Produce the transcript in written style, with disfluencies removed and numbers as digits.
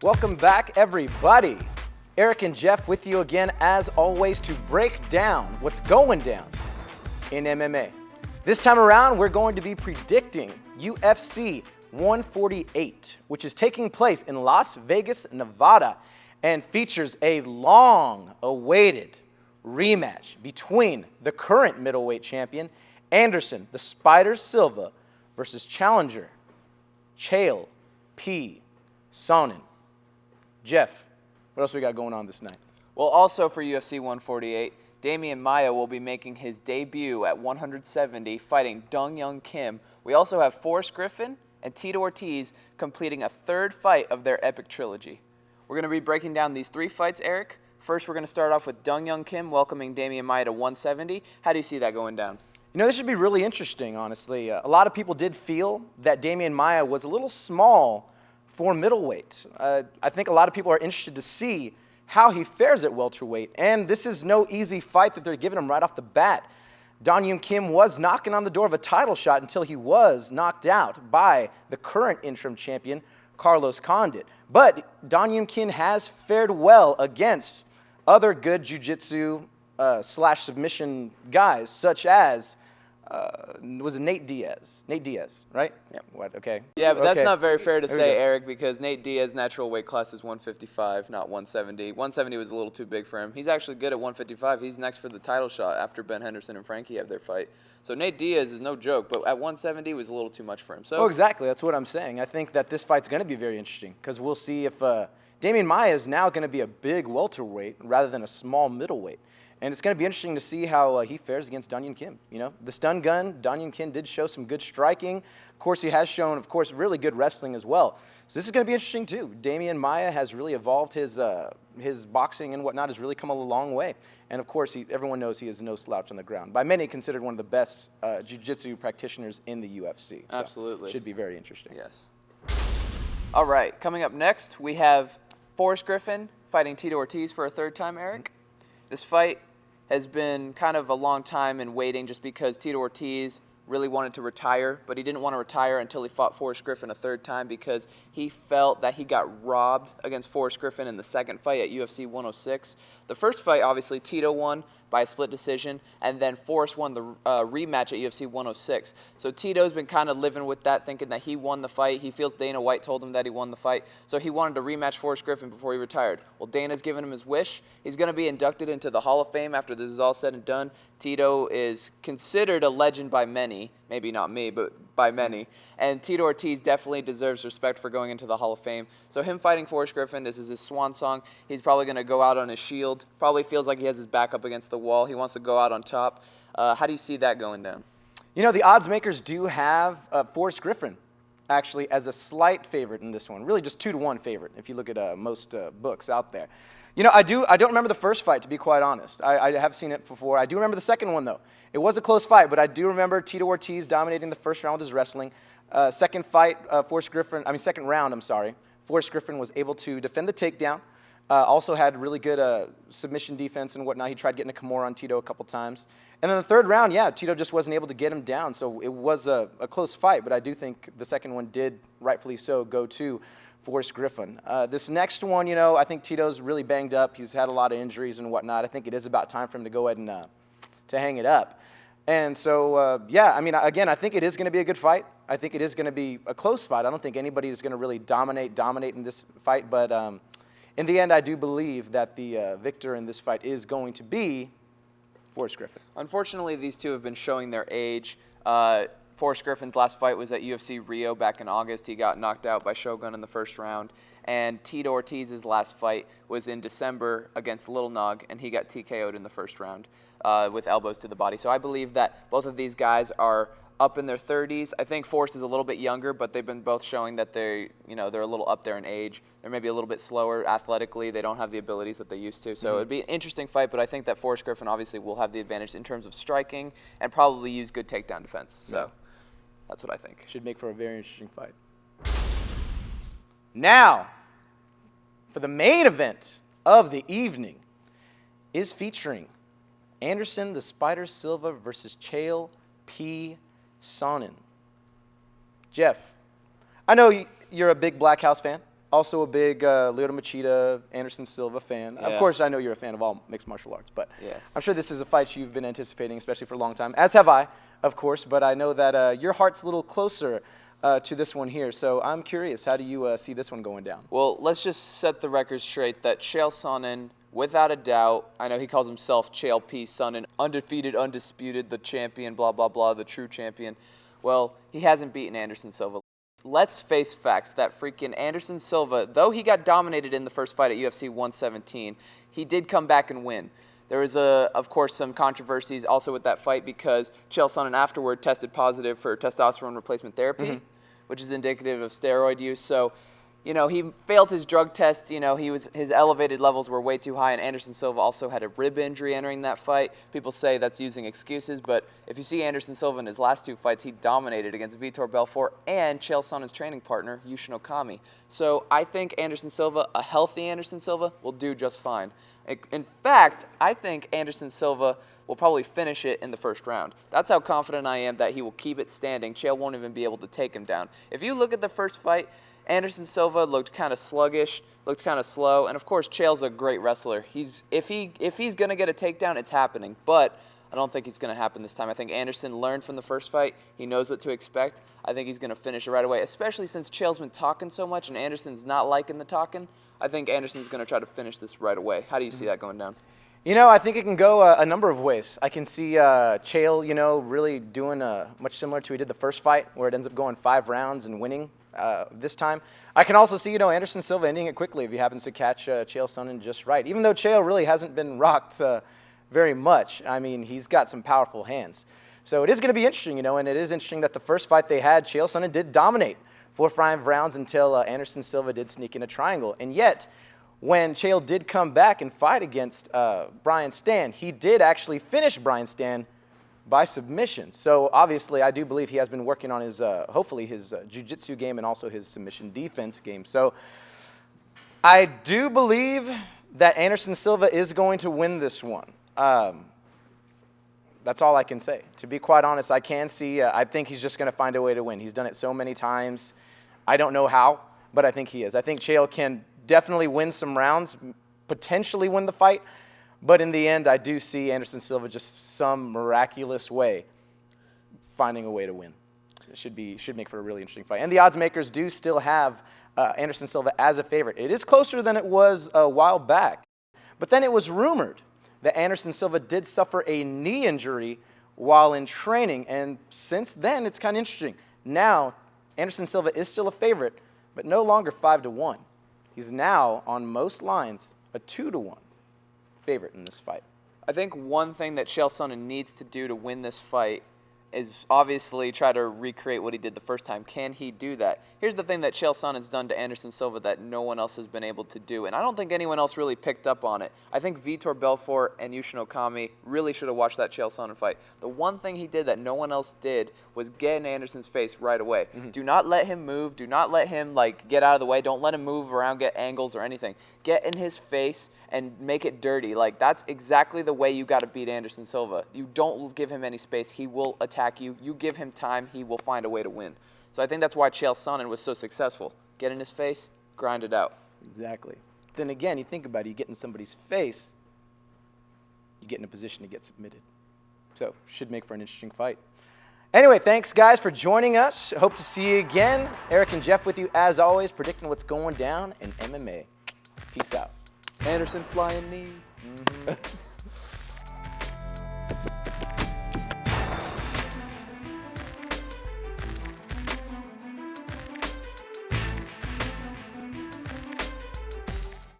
Welcome back, everybody. Eric and Geoff with you again, as always, to break down what's going down in MMA. This time around, we're going to be predicting UFC 148, which is taking place in Las Vegas, Nevada, and features a long-awaited rematch between the current middleweight champion, Anderson the Spider Silva, versus challenger, Chael P. Sonnen. Geoff, what else we got going on this night? Well, also for UFC 148, Damian Maia will be making his debut at 170, fighting Dong Young Kim. We also have Forrest Griffin and Tito Ortiz completing a third fight of their epic trilogy. We're going to be breaking down these three fights, Eric. First, we're going to start off with Dong Young Kim welcoming Damian Maia to 170. How do you see that going down? You know, this should be really interesting, honestly. A lot of people did feel that Damian Maia was a little small for middleweight. I think a lot of people are interested to see how he fares at welterweight, and this is no easy fight that they're giving him right off the bat. Dong Young Kim was knocking on the door of a title shot until he was knocked out by the current interim champion, Carlos Condit. But Dong Young Kim has fared well against other good jiu-jitsu slash submission guys, such as was it Nate Diaz? Nate Diaz, right? Yeah. What? Okay. Yeah, but that's Okay. not very fair to There we say, go. Eric, because Nate Diaz's natural weight class is 155, not 170. 170 was a little too big for him. He's actually good at 155. He's next for the title shot after Ben Henderson and Frankie have their fight. So Nate Diaz is no joke, but at 170 was a little too much for him. So Oh, exactly. That's what I'm saying. I think that this fight's going to be very interesting because we'll see if Damian Maia is now going to be a big welterweight rather than a small middleweight. And it's going to be interesting to see how he fares against Dong Young Kim. You know, the stun gun, Dong Young Kim did show some good striking. Of course, he has shown, of course, really good wrestling as well. So this is going to be interesting too. Damian Maia has really evolved his boxing and whatnot, has really come a long way. And of course, everyone knows he is no slouch on the ground. By many, considered one of the best jiu-jitsu practitioners in the UFC. So absolutely. should be very interesting. Yes. All right, coming up next, we have Forrest Griffin fighting Tito Ortiz for a third time, Eric. This fight has been kind of a long time in waiting just because Tito Ortiz really wanted to retire, but he didn't want to retire until he fought Forrest Griffin a third time because he felt that he got robbed against Forrest Griffin in the second fight at UFC 106. The first fight, obviously, Tito won by a split decision, and then Forrest won the rematch at UFC 106. So Tito's been kind of living with that, thinking that he won the fight. He feels Dana White told him that he won the fight, so he wanted to rematch Forrest Griffin before he retired. Well, Dana's given him his wish. He's going to be inducted into the Hall of Fame after this is all said and done. Tito is considered a legend by many, maybe not me, but by many. And Tito Ortiz definitely deserves respect for going into the Hall of Fame. So him fighting Forrest Griffin, this is his swan song. He's probably going to go out on his shield. Probably feels like he has his back up against the wall. He wants to go out on top. How do you see that going down? You know, the odds makers do have Forrest Griffin actually as a slight favorite in this one. Really just 2-1 favorite if you look at most books out there. You know, I don't remember the first fight, to be quite honest. I have seen it before. I do remember the second one, though. It was a close fight, but I do remember Tito Ortiz dominating the first round with his wrestling. Second round, I'm sorry. Forrest Griffin was able to defend the takedown. Also had really good submission defense and whatnot. He tried getting a Kimura on Tito a couple times. And then the third round, yeah, Tito just wasn't able to get him down. So it was a close fight, but I do think the second one did, rightfully so, go to Forrest Griffin. This next one, you know, I think Tito's really banged up. He's had a lot of injuries and whatnot. I think it is about time for him to go ahead and to hang it up. And so, yeah, I mean, again, I think it is going to be a good fight. I think it is going to be a close fight. I don't think anybody is going to really dominate in this fight. But in the end, I do believe that the victor in this fight is going to be Forrest Griffin. Unfortunately, these two have been showing their age. Forrest Griffin's last fight was at UFC Rio back in August. He got knocked out by Shogun in the first round. And Tito Ortiz's last fight was in December against Little Nog, and he got TKO'd in the first round with elbows to the body. So I believe that both of these guys are up in their 30s. I think Forrest is a little bit younger, but they've been both showing that they're a little up there in age. They're maybe a little bit slower athletically. They don't have the abilities that they used to. So it'd be an interesting fight, but I think that Forrest Griffin obviously will have the advantage in terms of striking and probably use good takedown defense. So that's what I think. Should make for a very interesting fight. Now, for the main event of the evening is featuring Anderson the Spider Silva versus Chael P. Sonnen. Geoff, I know you're a big Black House fan. Also a big Lyoto Machida, Anderson Silva fan. Yeah. Of course, I know you're a fan of all mixed martial arts, but Yes. I'm sure this is a fight you've been anticipating, especially for a long time, as have I, of course, but I know that your heart's a little closer to this one here, so I'm curious, how do you see this one going down? Well, let's just set the record straight that Chael Sonnen, without a doubt, I know he calls himself Chael P. Sonnen, undefeated, undisputed, the champion, blah, blah, blah, the true champion. Well, he hasn't beaten Anderson Silva. Let's face facts that freaking Anderson Silva, though he got dominated in the first fight at UFC 117, he did come back and win. There was, of course, some controversies also with that fight because Chael Sonnen afterward tested positive for testosterone replacement therapy, which is indicative of steroid use. So, you know, he failed his drug test. You know, his elevated levels were way too high, and Anderson Silva also had a rib injury entering that fight. People say that's using excuses, but if you see Anderson Silva in his last two fights, he dominated against Vitor Belfort and Chael Sonnen's training partner, Yushin Okami. So I think Anderson Silva, a healthy Anderson Silva, will do just fine. In fact, I think Anderson Silva will probably finish it in the first round. That's how confident I am that he will keep it standing. Chael won't even be able to take him down. If you look at the first fight, Anderson Silva looked kind of sluggish, looked kind of slow, and of course Chael's a great wrestler. If he's going to get a takedown, it's happening, but I don't think it's going to happen this time. I think Anderson learned from the first fight. He knows what to expect. I think he's going to finish it right away, especially since Chael's been talking so much and Anderson's not liking the talking. I think Anderson's going to try to finish this right away. How do you see that going down? You know, I think it can go a number of ways. I can see Chael, you know, really doing much similar to he did the first fight, where it ends up going 5 rounds and winning this time. I can also see, you know, Anderson Silva ending it quickly if he happens to catch Chael Sonnen just right. Even though Chael really hasn't been rocked very much, I mean, he's got some powerful hands. So it is going to be interesting, you know, and it is interesting that the first fight they had, Chael Sonnen did dominate 4 or 5 rounds until Anderson Silva did sneak in a triangle. And yet, when Chael did come back and fight against Brian Stann, he did actually finish Brian Stann by submission. So obviously, I do believe he has been working on his, hopefully, his jiu-jitsu game and also his submission defense game. So I do believe that Anderson Silva is going to win this one. That's all I can say. To be quite honest, I can see, I think he's just going to find a way to win. He's done it so many times. I don't know how, but I think he is. I think Chael can definitely win some rounds, potentially win the fight, but in the end, I do see Anderson Silva just some miraculous way finding a way to win. It should make for a really interesting fight. And the odds makers do still have Anderson Silva as a favorite. It is closer than it was a while back, but then it was rumored that Anderson Silva did suffer a knee injury while in training, and since then, it's kind of interesting. Now, Anderson Silva is still a favorite, but no longer 5-1. He's now, on most lines, a 2-1 favorite in this fight. I think one thing that Chael Sonnen needs to do to win this fight is obviously try to recreate what he did the first time. Can he do that? Here's the thing that Chael Sonnen's done to Anderson Silva that no one else has been able to do, and I don't think anyone else really picked up on it. I think Vitor Belfort and Yushin Okami really should have watched that Chael Sonnen fight. The one thing he did that no one else did was get in Anderson's face right away. Do not let him move. Do not let him get out of the way. Don't let him move around, get angles or anything. Get in his face and make it dirty. That's exactly the way you got to beat Anderson Silva. You don't give him any space. He will attack you. You give him time, he will find a way to win. So I think that's why Chael Sonnen was so successful. Get in his face, grind it out. Exactly. Then again, you think about it, you get in somebody's face, you get in a position to get submitted. So should make for an interesting fight. Anyway, thanks guys for joining us. Hope to see you again. Eric and Geoff with you as always, predicting what's going down in MMA. Peace out. Anderson flying knee.